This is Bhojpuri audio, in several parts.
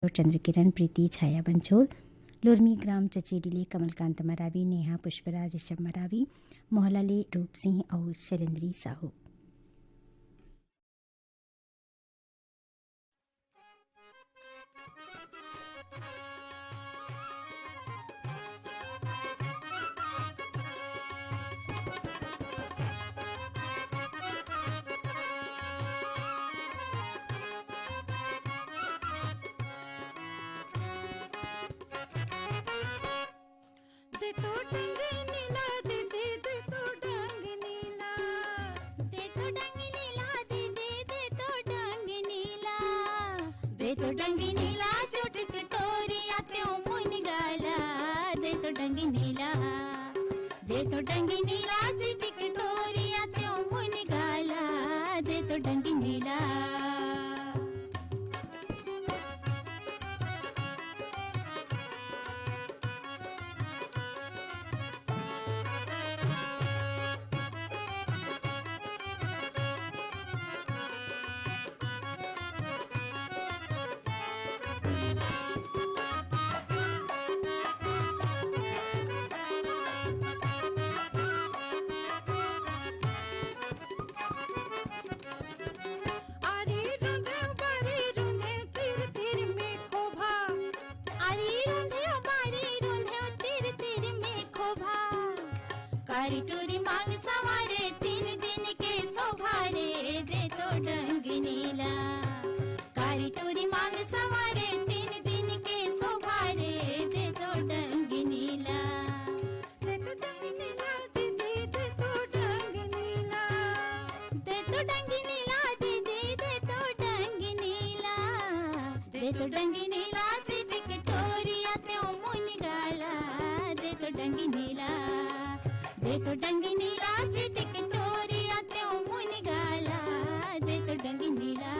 चंद्रकिरण प्रीति छाया बंछोल लुर्मी ग्राम चचेडीले कमलकांत मरावी नेहा पुष्पराज ऋषभ मरावी मोहलाले रूप सिंह और शैलेंद्री साहू। तो डंगी नीला चोट कटोरिया त्यों मुन गाला दे तो डंगी नीला चोट कटोरिया त्यों मुन गाला दे तो डंगी नीला। कारी टोरी मांग सवारे 3 दिन के सोभारे दे तो डंगी नीला। कारी टोरी मांग सवारे 3 दिन के सोभारे दे तो डंगी नीला। दे तो डंगी नीला दीदी दे तो डंगी नीला। दे तो डंगी नीला दीदी दे तो डंगी नीला। दे तो डंगी नीला चिटक टोरिया त्यों मुन गाला दे तो डंगी नीला। दे तो डंगी नीला चिटक टोरिया त्यों मुन गाला दे तो डंगी नीला।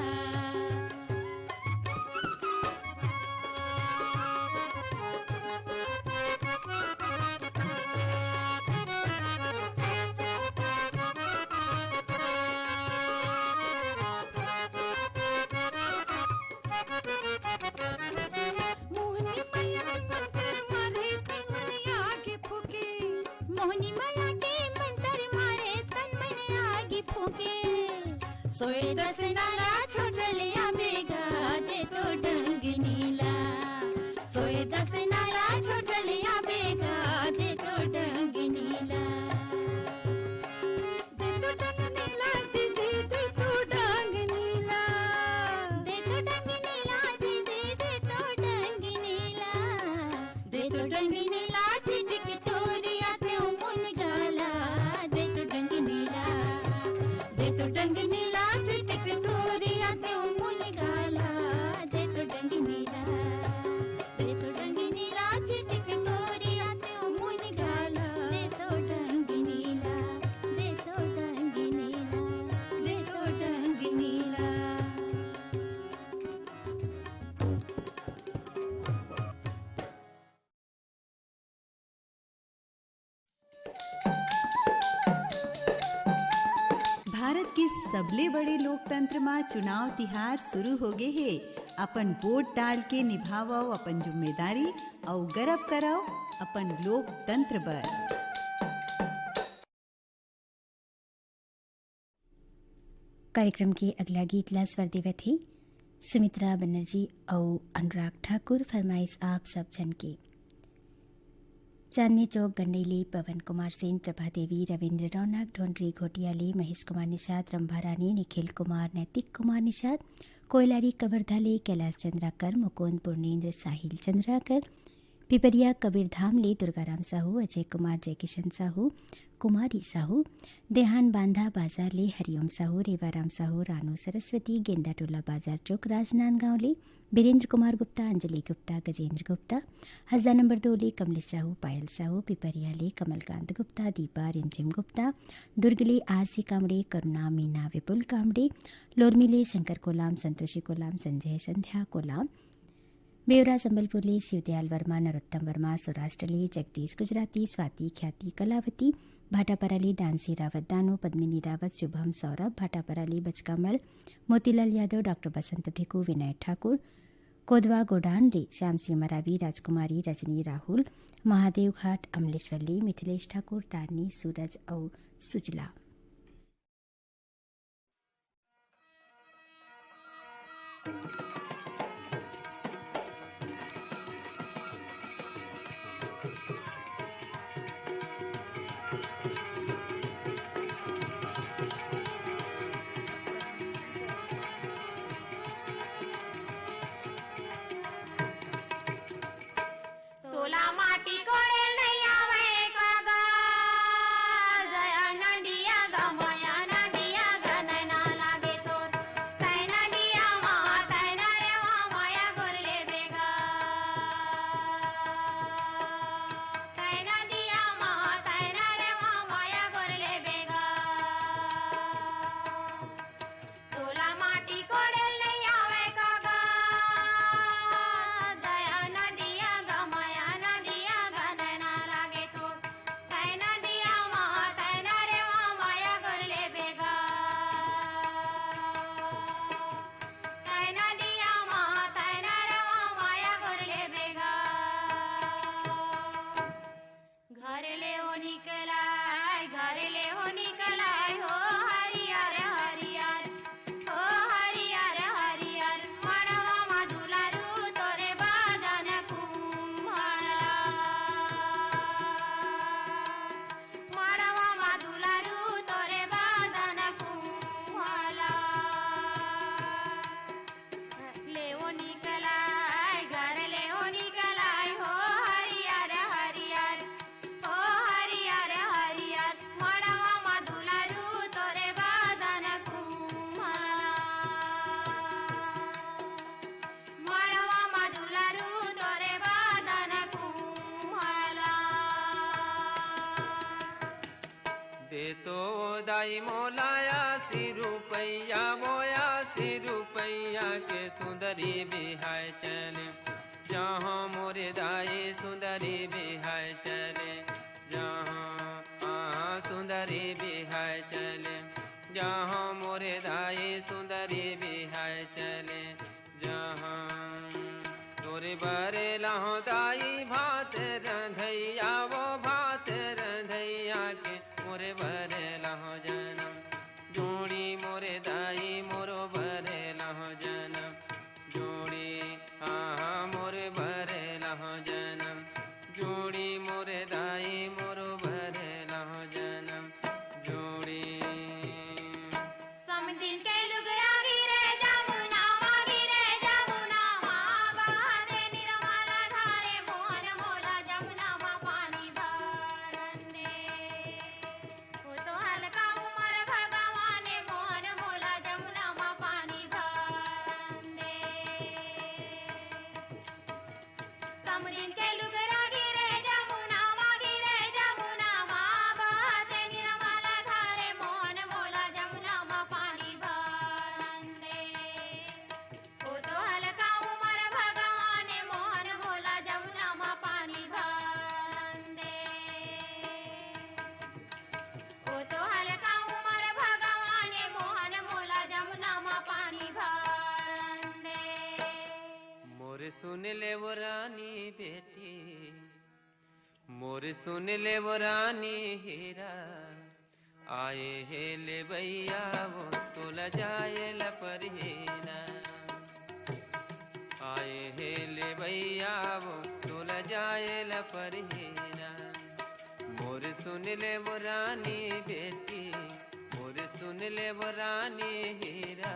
मोहनी मैया के मंतर मारे तन मन आगे फूके सोए दस नाला छोटलिया बेगा दे तो डंगी नीला। सोए दस नाला छोटलिया बेगा दे तो डंगी नीला। दे तो डंगी नीला दीदी दे तो डंगी नीला। दे तो डंगी नीला दीदी दे तो डंगी नीला। दे तो डंगी नीला चिटक टोरिया त्यों मुन गाला दे तो डंगी नीला। दे तो डंगी नीला चिटक टोरिया त्यों मुन गाला दे तो डंगी नीला। दे तो डंगी नीला चिटक टोरिया त्यों मुन गाला दे तो डंगी नीला। दे तो डंगी नीला दे तो डंगी नीला। भारत के सबले बड़े लोकतंत्र में चुनाव तिहार शुरू हो गए है। अपन वोट डाल के निभाओ अपन जिम्मेदारी और गर्व कराओ अपन लोकतंत्र पर। कार्यक्रम के अगला गीत ला स्वर देवे थे सुमित्रा बनर्जी और अनुराग ठाकुर। फरमाइश आप सब जन के। चांदनी चौक गंडेली पवन कुमार सेन प्रभा देवी रविंद्र रौनक ढोंडरी घोटियाली महेश कुमार निषाद रंभा रानी निखिल कुमार नैतिक कुमार निषाद कोयलारी कवर्धाले कैलाश चंद्राकर मुकुंद पूर्णेंद्र साहिल चंद्राकर पिपरिया कबीरधाम ले दुर्गाराम साहू अजय कुमार जयकिशन साहू कुमारी साहू देहान बांधा बाजार ले हरिओम साहू रेवाराम साहू रानू सरस्वती गेंदा टोला बाजार चौक राजनांदगांव ले बीरेंद्र कुमार गुप्ता अंजलि गुप्ता गजेंद्र गुप्ता हसदा नंबर 2 ले कमलेश साहू पायल साहू पिपरिया ले कमलकांत गुप्ता दीपा रिमझिम गुप्ता दुर्ग ले आरसी कामड़े करुणा मीना विपुल कामड़े लोरमी ले शंकर कोलाम संतोषी कोलाम संजय संध्या कोलाम बेवरा संबलपुर ले शिवदयाल वर्मा नरोत्तम वर्मा सौराष्ट्र ले जगदीश गुजराती स्वाति ख्याति कलावती भाटापराली दानसी रावत दानो पद्मिनी रावत शुभम सौरभ भाटापराली बचकामल मोतीलाल यादव डॉक्टर बसंत ढेकू विनय ठाकुर कोदवा गोडानले श्यामसिंह मरावी, राजकुमारी, रजनी राहुल, महादेव घाट अमलेश्वरले मिथिलेश ठाकुर, तारनी, सूरज औ सुजला। तोला माटी कोडेल नहीं आवे कागा दया नंदिया गमया नंदिया गनना लागे तोर तै नंदिया मा तै नरे मा माया गोरले बेगा तै नंदिया मा तै नरे मा माया गोरले बेगा तोला माटी कोडेल नहीं आवे कागा दया नंदिया गमया नंदिया गनना लागे तोर तै नंदिया मा तै नरे मा माया गोरले बेगा तै नंदिया मा तै नरे मा माया गोरले बेगा घर ले हो निकलाय हो हरियर हरियर हो हरियर हरियर मड़वा मा दुलारू तोरे बाजन कुम्हारा मड़वा मा दुलारू तोरे बाजन कुम्हारा ले हो निकलाय घर ले हो निकलाय हो हरियर हरियर हो हरियर हरियर मड़वा मा दुलारू तोरे बाजन कुम्हारा मड़वा मा दुलारू तोरे बाजन कुम्हारा दे तो दाई मोलाया सी रुपैया मोया सी रुपैया के सुंदरी बिहाय चले जहाँ मोरे दाई सुंदरी बिहाय चले जहाँ सुंदरी बिहाय चले जहाँ मोरे दाई सुंदरी बिहाय चले जहाँ तोरे बरे लहो दाई भात रंधैया वो भात रंधैया के मोरे बरे लहो जनम जोड़ी मोरे दाई मोरो बरे लहो जनम जोड़ी मोरे बरे लहो जनम जोड़ी मोरे दाई मोरो बरे लहो जनम जोड़ी समदिन के लुगरा गिरे जमुना मा गिरे जमुना मा बहारे निर्मला धारे मोहन मोला जमुना मा पानी भरन दे वो तो हल्का उमर भगवाने मोहन मोला जमुना मा पानी भरन दे समदिन के लुगरा गिरे जमुना मा बहारे निर्मला धारे मोहन मोला जमुना मा पानी भरन दे वो तो हल्का उमर भगवाने मोहन मोला जमुना मा पानी भरन दे वो तो हल्का उमर भगवाने मोहन मोला जमुना मा पानी भरन दे मोर सुन ले वो रानी बेटी मोर सुन ले वो रानी हीरा आए हे ले भैया वो तोला जाए लपरहीना आए हे ले भैया वो तोला जाए लपरहीना मोर सुन ले वो रानी बेटी मोर सुन ले वो रानी हीरा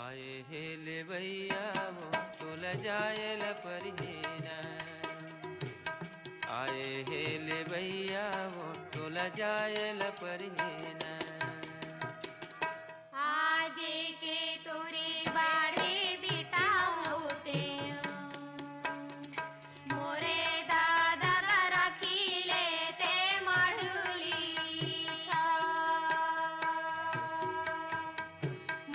आए हे ले भैया वो तोला जाए लपरहीना आए हे ले भैया वो तोला जाए लपरहीना आजे के तोरे बाड़े बेटा होते मोरे दादा का रखी लेते मढ़ुली छा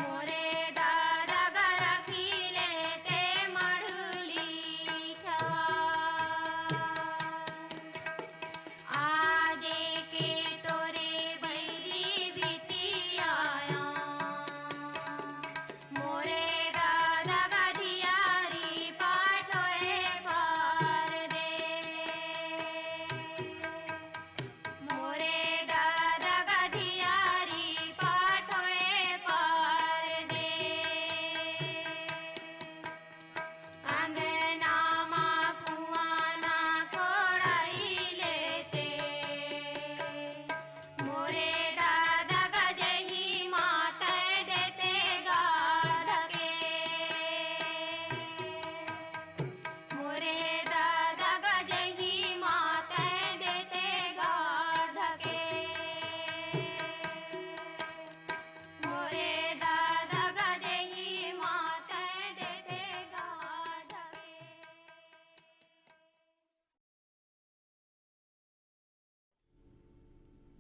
मोरे दादा का रखी लेते मढ़ुली छा आजे के तोरे भैया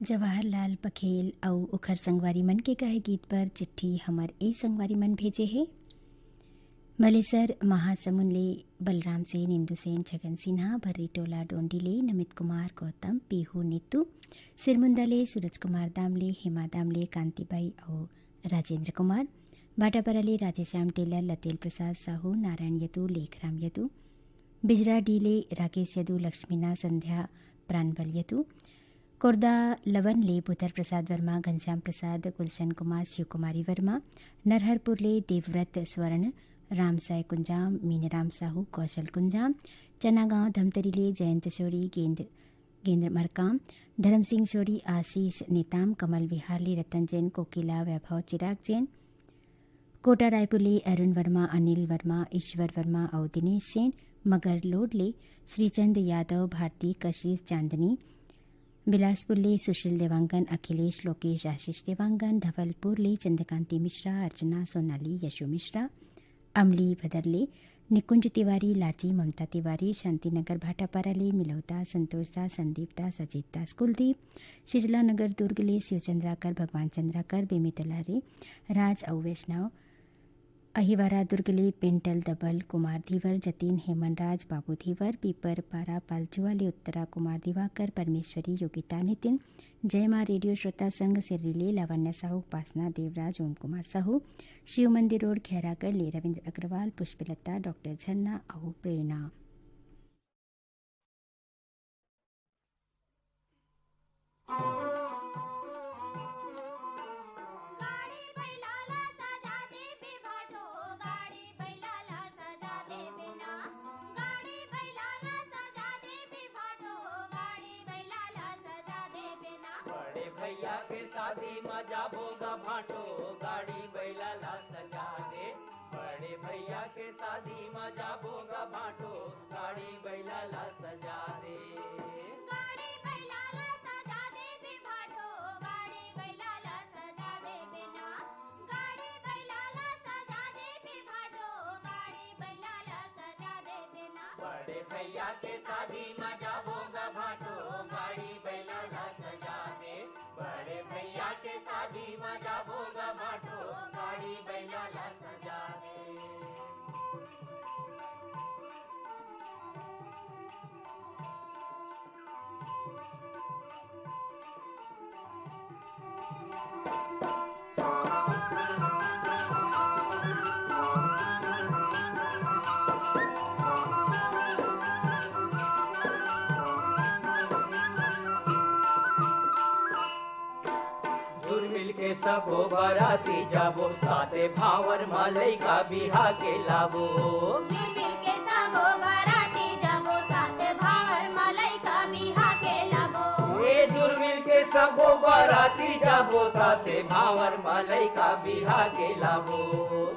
जवाहरलाल पखेल और उखर संगवारी मन के कहे गीत पर चिट्ठी हमर ए संगवारी मन भेजे है। मलेसर महासमुंद ले बलराम सेन, इंदु सेन, छगन सिन्हा, भर्री टोला डोंडी ले नमित कुमार, गौतम, पीहू, नीतू, सिरमुंदा ले सूरज कुमार दामले, हेमा दामले, कांतिबाई और राजेंद्र कुमार, बाटापरा ले राधेश्याम टेलर, लतेल प्रसाद साहू, नारायण यदु, लेखराम यदु, बिजरा डीले राकेश यदु, लक्ष्मीना, संध्या प्राणबल यदु, कोरदा लवन ले पुत्र प्रसाद वर्मा, घनश्याम प्रसाद, गुलशन कुमार, शिव कुमारी वर्मा, नरहरपुर ले देवव्रत स्वर्ण, रामसाय कुंजाम, मीनाराम साहू, कौशल कुंजाम, चनागांव धमतरी ले जयंत शोरी, गेंद्र मरकाम, धर्म सिंह शोरी, आशीष नेताम, कमल विहार ले रतन जैन, कोकिला, वैभव, चिराग जैन, कोटा रायपुर ले अरुण वर्मा, अनिल वर्मा, ईश्वर वर्मा और दिनेश सेन, मगर लोड ले श्रीचंद यादव, भारती, कशिश, चांदनी, बिलासपुर ले सुशील देवांगन, अखिलेश, लोकेश, आशीष देवांगन, धवलपुर ले चंद्रकांति मिश्रा, अर्चना, सोनाली, यशु मिश्रा, अमली भदरले, निकुंज तिवारी, लाची, ममता तिवारी, शांतिनगर भाटापारा ले मिलौता, संतोष दास, संदीप दास, अजीत दास, कुलदीप, शीतला नगर दुर्ग ले शिवचंद्राकर, भगवान चंद्राकर, बेमितला रे राज और वैष्णव, अहिवारा दुर्ग ले पेंटल दबल, कुमार धीवर, जतीन, हेमनराज, बाबू धीवर, पीपर पारा पालचुआ ले उत्तरा, कुमार दिवाकर, परमेश्वरी, योगिता, नितिन, जय मां रेडियो श्रोता संघ सिर्री ले लावण्य साहू, उपासना, देवराज, ओम कुमार साहू, शिव मंदिर रोड खैरागढ़ ले रविंद्र अग्रवाल, पुष्पलता, डॉक्टर झन्ना और प्रेरणा। भैया के शादी में जाबोगा भाटो, गाड़ी बैला ला सजा दे। बड़े भैया के शादी में जाबोगा भाटो, गाड़ी बैला ला सजा दे। गाड़ी बैला ला सजा दे बे भाटो, गाड़ी बैला ला सजा दे बिना। गाड़ी बैला ला सजा दे बे भाटो, गाड़ी बैला ला सजा दे बिना। बड़े भैया के शादी में जाबोगा भाटो, गाड़ी बैला ला सजा दे। बड़े भैया के शादी में जाबोगा भाटो, गाड़ी बैला ला सजा दे। के सबो बराती जाबो, साथे भावर मालई का बिहा के लाबो। मिल के सबो बराती जाबो, साथे भावर मालई का बिहा के लाबो। ए जुर्मिल के सबो बराती जाबो, साथे भावर मालई का बिहा के लाबो।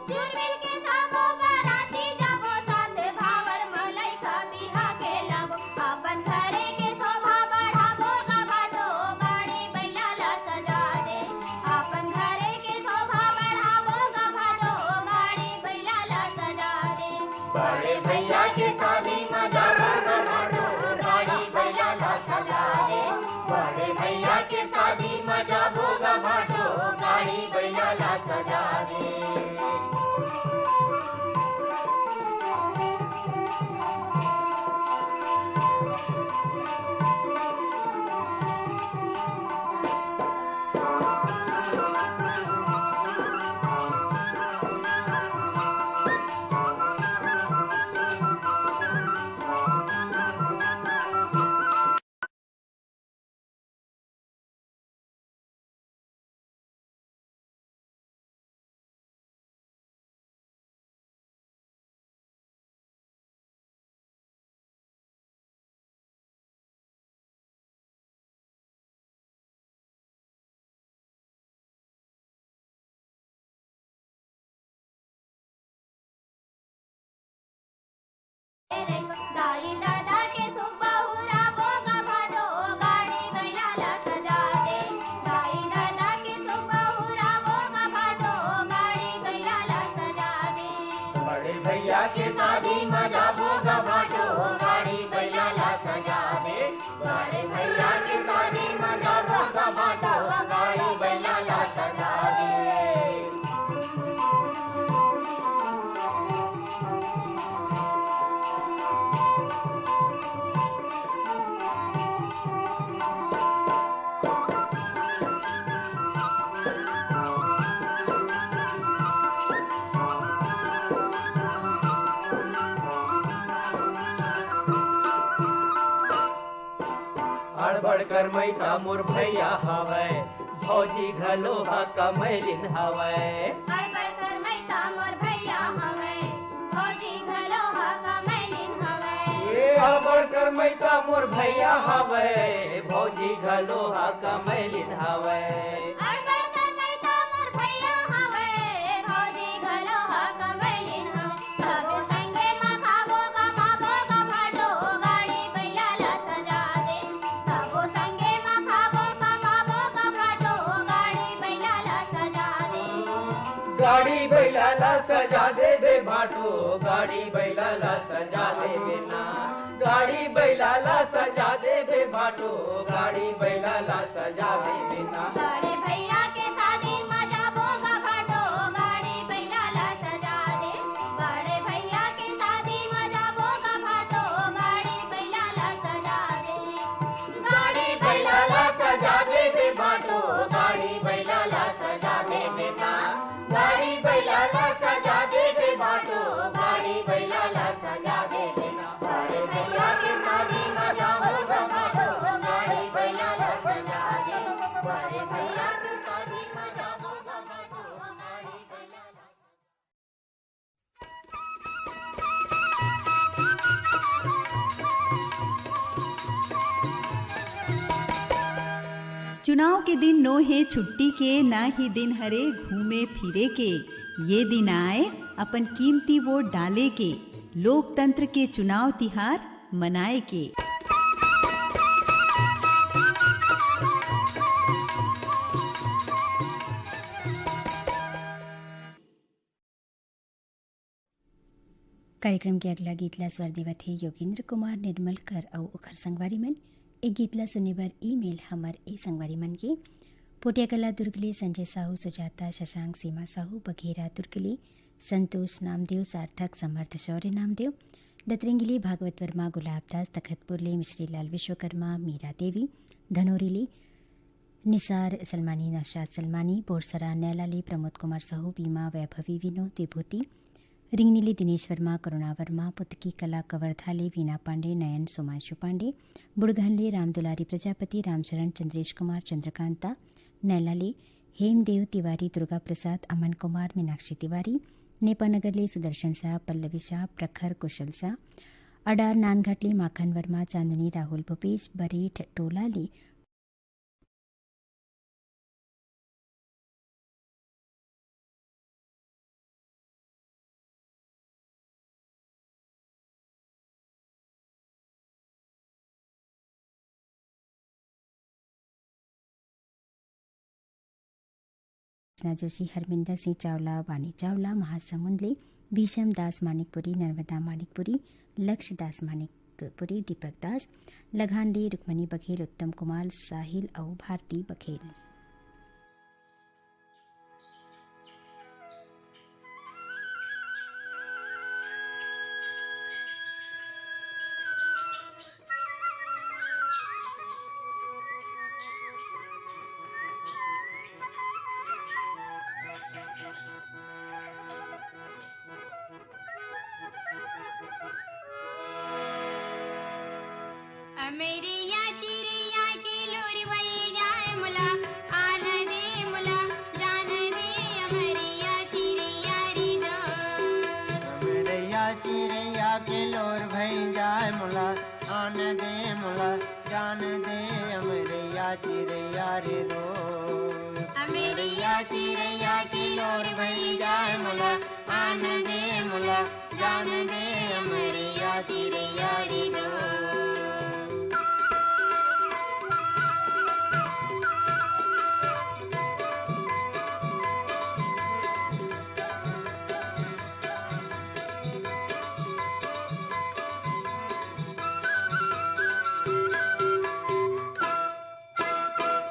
जुर्मिल के सबो बराती जाबो, साथे भावर मालई का बिहा के लाबो। अपन घरे के शोभा बढ़ाबो का भाटो, गाड़ी बैला ला सजा दे। अपन घरे के शोभा बढ़ाबो का भाटो, गाड़ी बैला ला सजा दे। बड़े भैया के शादी में जाबोगा भाटो, गाड़ी बैला ला सजा दे। बड़े भैया के शादी में जाबोगा भाटो, गाड़ी बैला ला सजा दे। दाई दादा के सुबहुरा बोगा भाटो, गाड़ी बैला ला सजा दे। दाई दादा के सुबहुरा बोगा भाटो, गाड़ी बैला ला सजा दे। बड़े भैया के शादी में जाबोगा भाटो, गाड़ी बैला ला सजा दे। बड़े भैया के शादी में जाबोगा बढ़कर मैता मोर भैया हवै भौजी घलो हा कमैलिन हवै बढ़कर मैता मोर भैया हवै भौजी घलो हा कमैलिन हवै ये बढ़कर मैता मोर भैया हवै भौजी घलो हा कमैलिन हवै बढ़कर मैता मोर भैया हवै भौजी घलो हा कमैलिन हवै सब संगे मा खाबो कमाबो का भाटो गाड़ी बैला ला सजा दे सब संगे मा खाबो कमाबो का भाटो गाड़ी बैला ला सजा दे गाड़ी बैला ला सजा दे बे भाटो गाड़ी बैला ला सजा दे बिना गाड़ी बैला ला सजा दे बे भाटो गाड़ी बैला ला सजा दे बिना बड़े भैया के शादी मजा भोगा भाटो गाड़ी बैला ला सजा दे बड़े भैया के शादी मजा भोगा भाटो गाड़ी बैला ला सजा दे गाड़ी बैला ला सजा दे बे भाटो गाड़ी बैला ला सजा दे बेटा गाड़ी बैला ला सजा दे बे भाटो गाड़ी बैला ला सजा दे बेटा बड़े भैया के शादी मजा भोगा भाटो गाड़ी बैला ला सजा दे बड़े भैया के शादी मजा भोगा भाटो गाड़ी बैला ला चुनाव के दिन नो है छुट्टी के ना ही दिन हरे घूमे फिरे के ये दिन आए अपन कीमती वोट डाले के लोकतंत्र के चुनाव तिहार मनाए के। कार्यक्रम के अगला गीतला स्वर देवत है योगेंद्र कुमार निर्मलकर और उखर संगवारी मन। एक गीतला सुने बर ईमेल हमर ए संगवारी मन के पोटियाकला दुर्गले संजय साहू सुजाता शशांक सीमा साहू बघेरा दुर्गले संतोष नामदेव सार्थक समर्थ शौर्य नामदेव दतरंगिली भागवत वर्मा गुलाबदास तखतपुरले मिश्रीलाल विश्वकर्मा मीरा देवी धनोरीली निसार सलमानी नौशाद सलमानी बोरसरा नैलाली प्रमोद कुमार साहू बीमा वैभवी विनोद विभूति रिंगनीली दिनेश वर्मा करुणा वर्मा पुतकी कला कवर्धाले वीना पांडे नयन सोमांशु पांडे बुड़गहनले रामदुलारी प्रजापति रामचरण चंद्रेश कुमार चंद्रकांता नैलाले हेमदेव तिवारी दुर्गा प्रसाद अमन कुमार मीनाक्षी तिवारी नेपानगरले सुदर्शन शाह पल्लवी शाह प्रखर कुशल शाह अडार नानघाटले माखन वर्मा चांदनी राहुल भूपेश बरेठ टोलाले जोशी हरमिंदर सिंह चावला वानी चावला महासमुंदले भीषम दास मानिकपुरी नर्मदा मानिकपुरी लक्ष्य दास मानिकपुरी दीपक दास लघानले रुक्मणी बघेल उत्तम कुमार साहिल और भारती बघेल। मेरी या तेरी या की लोरी वही जाए मुला आन दे मुला जान दे हमारी या तेरी यारी दो मेरे या तेरी या की लोर भई जाए मुला आन दे मुला जान दे हमारे या तेरी यारी दो मेरी या तेरी या की लोरी वही जाए मुला आन दे मुला जान दे हमारी या तेरी यारी दो।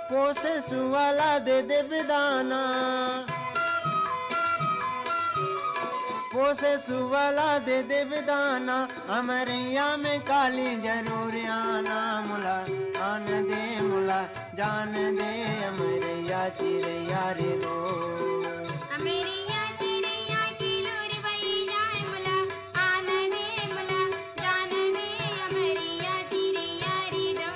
पोसे सुवाला दे दे बिदाना पोसे सुवला दे दे बेदाना अमरैया में काली जरूर आना मुला आन दे मुला जान दे अमरैया चिरैया रे दो अमेरिया चिड़ैया की लोर बई जाए मुला आन दे मुला जान दे अमेरिया चिड़ैया री दो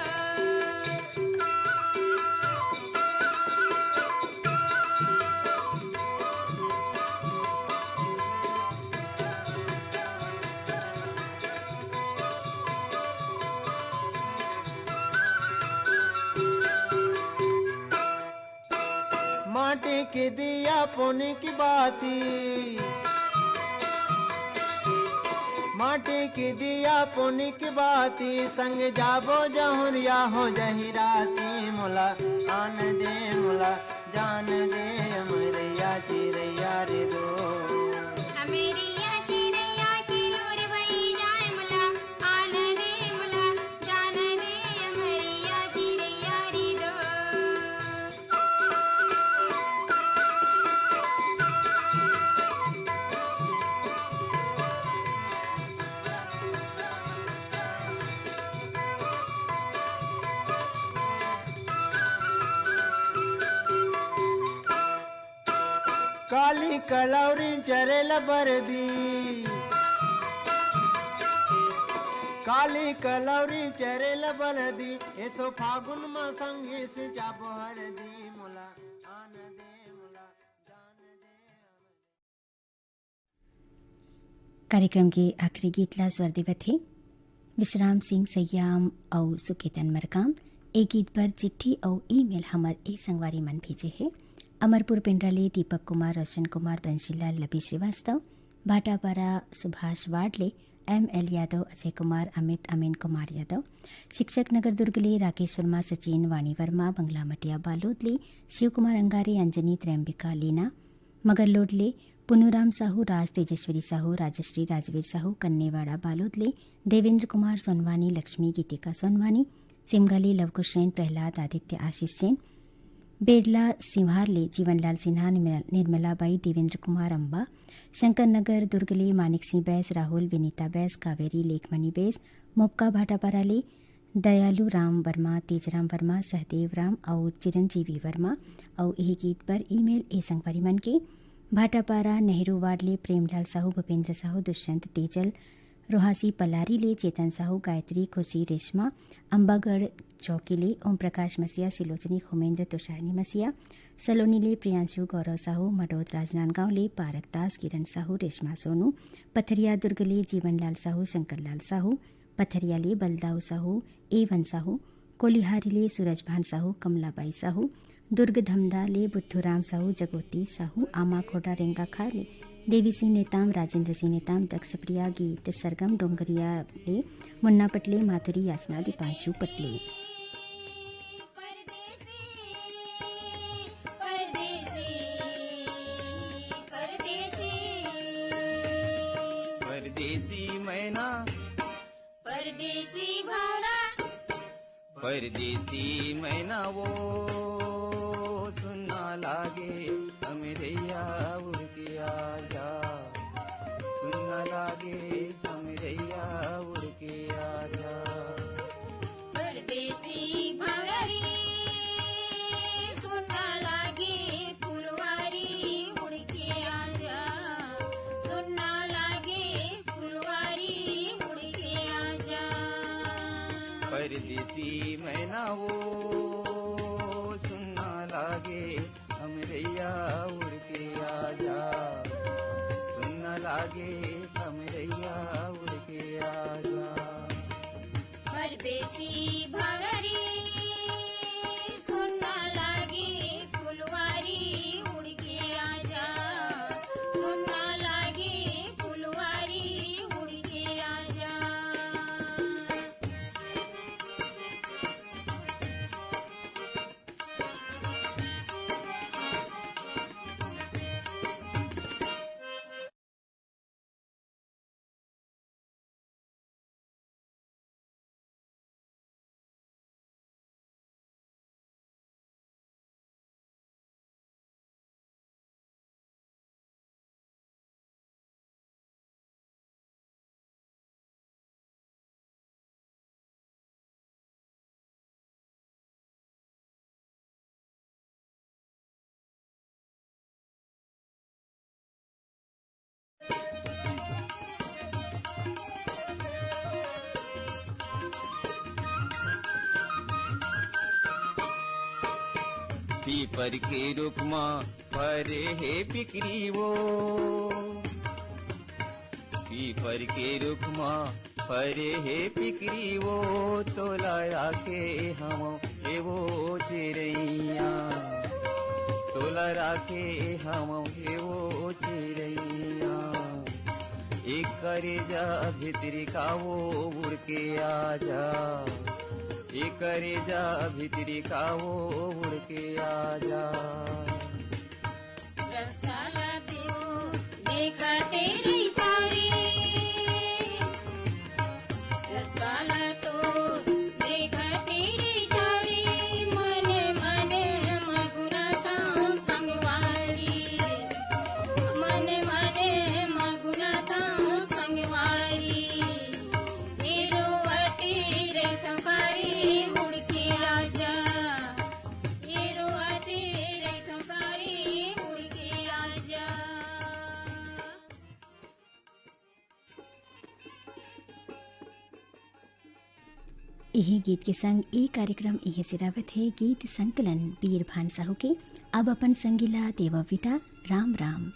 माटी के दिया पुण्य की बाती माटी की दिया पुण्य की बाती संग जाबो जहुरिया हो जहिराती मुला आन दे मुला जान दे अमरैया चिरैया रे दो अमेरिया चिड़ैया की लोर बई जाए मुला आन दे मुला जान दे अमेरिया चिड़ैया री दो काली कलौरी चरेल बरदी काली कलौरी चरेल बलदी ऐसो फागुन मा संगे से जाबो हरदी मुला आन दे मुला जान दे कार्यक्रम के आखिरी गीतला स्वर देवत थे विश्राम सिंह सयाम और सुकेतन मरकाम। ए गीत पर चिट्ठी और ईमेल हमर ए संगवारी मन भेजे है। अमरपुर पिंडराले दीपक कुमार, रोशन कुमार, बंशीलाल, लबी श्रीवास्तव, भाटापारा सुभाष वाडले, एम.एल. यादव, अजय कुमार, अमित, अमीन कुमार यादव, शिक्षक नगर दुर्गले राकेश वर्मा, सचिन, वाणी वर्मा, बंगला मटिया बालोदले, शिव कुमार अंगारे, अंजनी, त्रैम्बिका, लीना मगरलोडले, पुनुराम साहू, राज तेजस्वरी साहू, राजश्री, राजवीर साहू, कन्नेवाड़ा बालोदले, देवेंद्र कुमार सोनवानी, लक्ष्मी, गीतिका सोनवानी, सिमगाली, लवकुश जैन, प्रहलाद, आदित्य, आशीष जैन, बेरला सिंहारले, जीवनलाल सिन्हा, निर्मलाबाई, देवेंद्र कुमार अम्बा, शंकर नगर दुर्गले, मानिक सिंह बैस, राहुल, विनीता बैस, कावेरी, लेखमणि बैस, मोपका भाटापाराले, दयालु राम वर्मा, तेजराम वर्मा, सहदेव राम और चिरंजीवी वर्मा। और यही गीत पर ईमेल ए संगवारी मन के भाटापारा नेहरू वार्डले, प्रेमलाल साहू, भूपेंद्र साहू, दुष्यंत तेजल, रोहासी पलारीले, चेतन साहू, गायत्री, खुशी, रेशमा, अंबागढ़ चौकीले, ओम प्रकाश मसिया, सिलोचनी, खुमेंद्र, तुषारनी मसिया, सलोनीले, प्रियांशु, गौरव साहू, मडोद, राजनांदगांवले, पारक दास, किरण साहू, रेशमा सोनू, पथरिया दुर्गले, जीवनलाल साहू, शंकरलाल साहू, पथरियाले, बलदाऊ साहू, एवन साहू, कोलिहारीले, सूरजभान साहू, कमलाबाई साहू, दुर्ग धमदाले, बुद्धूराम साहू, जगोती साहू, आमा खोटा रेंगा खाले, देवी सिंह नेताम, राजेंद्र सिंह नेताम, दक्ष प्रिया, गीत सरगम डोंगरिया ले, मुन्ना पटले, माथुरी, याचना, दीपांशु पटले। परदेसी मैना परदेसी भाड़ा परदेसी मैना वो सुनना लागे अमरैया उड़ के आजा सुनना लागे अमरैया उड़ के आजा परदेसी भाड़ा रे सुनना लागे फुलवारी उड़ के आजा सुनना लागे फुलवारी उड़ के आजा परदेसी मैना वो सुनना लागे अमरैया उड़ के आजा सुनना लागे अमरैया उड़ के आजा परदेसी भाड़ा रे सुनना लागे फुलवारी उड़ के आजा सुनना लागे फुलवारी उड़ के आजा पीपर के रुख माँ फरे हे पिकरी वो, पीपर के रुख माँ फरे हे पिकरी वो, तोला राखे हम एवो चिरैया, तोला राखे हम एवो चिरैया। एक करे जा भितरी का वो उड़ के आजा, एक करे जा भितरी का वो उड़ के आजा। रसाला दियो देखा तेरी तारी, रसाला तो देखा तेरी तारी, मन मन मगुनाता संगवारी, मन मन मगुनाता संगवारी, मेरो अतीरे थकारी मुड़ के आजा, मेरो अतीरे थकारी मुड़ के आजा। यही गीत के संग ये कार्यक्रम यही सिरावत है। गीत संकलन वीर भान साहू के। अब अपन संगीला देव विदा, राम राम।